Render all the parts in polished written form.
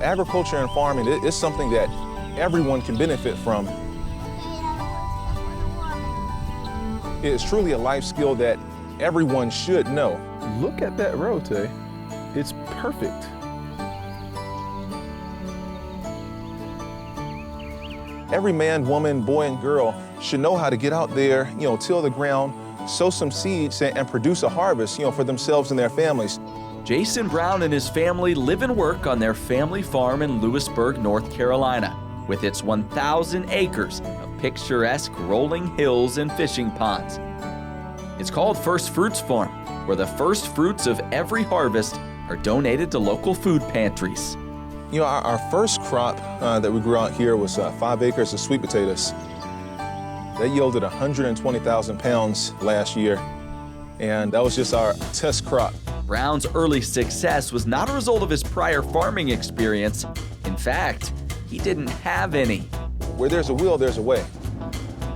Agriculture and farming is something that everyone can benefit from. It is truly a life skill that everyone should know. Look at that row, Tay. It's perfect. Every man, woman, boy, and girl should know how to get out there, till the ground, sow some seeds, and produce a harvest, for themselves and their families. Jason Brown and his family live and work on their family farm in Lewisburg, North Carolina, with its 1,000 acres of picturesque rolling hills and fishing ponds. It's called First Fruits Farm, where the first fruits of every harvest are donated to local food pantries. Our first crop that we grew out here was 5 acres of sweet potatoes. That yielded 120,000 pounds last year, and that was just our test crop. Brown's early success was not a result of his prior farming experience. In fact, he didn't have any. Where there's a will, there's a way.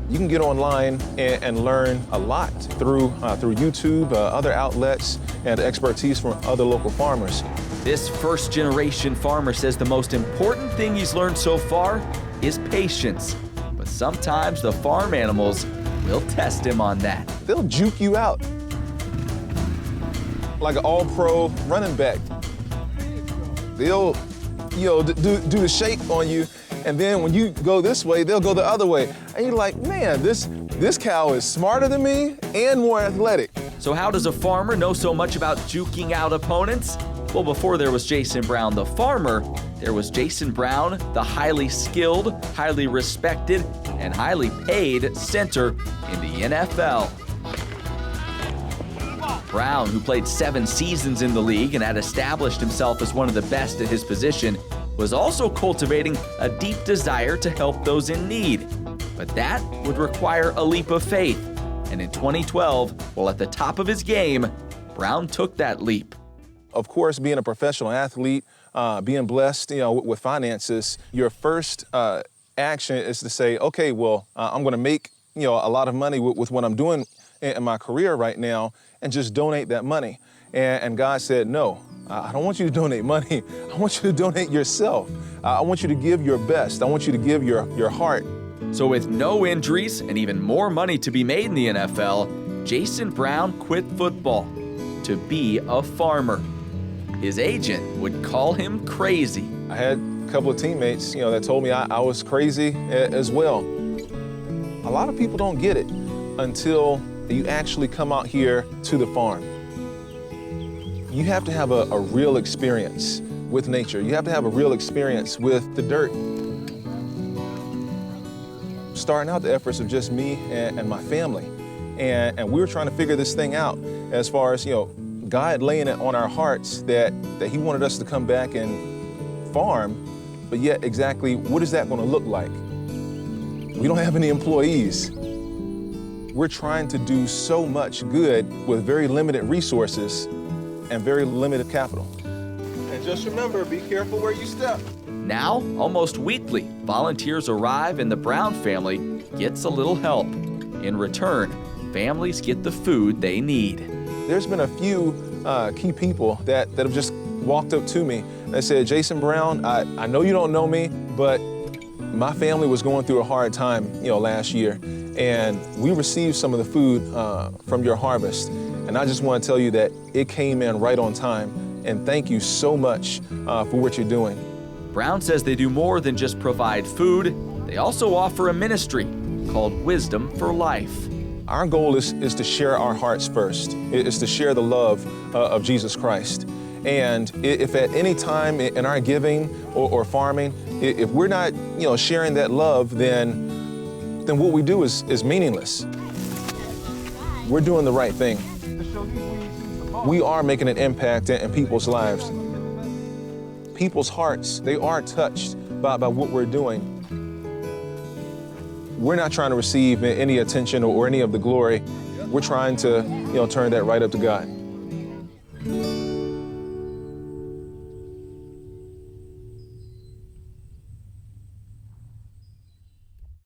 You can get online and learn a lot through YouTube, other outlets, and expertise from other local farmers. This first-generation farmer says the most important thing he's learned so far is patience. But sometimes the farm animals will test him on that. They'll juke you out. Like an all-pro running back. They'll, do the shake on you, and then when you go this way, they'll go the other way. And you're like, man, this cow is smarter than me and more athletic. So how does a farmer know so much about juking out opponents? Well, before there was Jason Brown, the farmer, there was Jason Brown, the highly skilled, highly respected, and highly paid center in the NFL. Brown, who played 7 seasons in the league and had established himself as one of the best at his position, was also cultivating a deep desire to help those in need. But that would require a leap of faith. And in 2012, while at the top of his game, Brown took that leap. Of course, being a professional athlete, being blessed, with finances, your first action is to say, okay, well, I'm going to make, a lot of money with what I'm doing in my career right now, and just donate that money. And God said, no, I don't want you to donate money. I want you to donate yourself. I want you to give your best. I want you to give your heart. So with no injuries and even more money to be made in the NFL, Jason Brown quit football to be a farmer. His agent would call him crazy. I had a couple of teammates, that told me I was crazy as well. A lot of people don't get it until you actually come out here to the farm. You have to have a real experience with nature. You have to have a real experience with the dirt. Starting out, the efforts of just me and my family. And we were trying to figure this thing out as far as, God laying it on our hearts that he wanted us to come back and farm, but yet exactly what is that going to look like? We don't have any employees. We're trying to do so much good with very limited resources and very limited capital. And just remember, be careful where you step. Now, almost weekly, volunteers arrive and the Brown family gets a little help. In return, families get the food they need. There's been a few key people that have just walked up to me and said, Jason Brown, I know you don't know me, but my family was going through a hard time, last year. And we received some of the food from your harvest. And I just want to tell you that it came in right on time. And thank you so much for what you're doing. Brown says they do more than just provide food. They also offer a ministry called Wisdom for Life. Our goal is to share our hearts first. It's to share the love of Jesus Christ. And if at any time in our giving or farming, if we're not, sharing that love, then what we do is meaningless. We're doing the right thing. We are making an impact in people's lives. People's hearts, they are touched by what we're doing. We're not trying to receive any attention or any of the glory. We're trying to, turn that right up to God.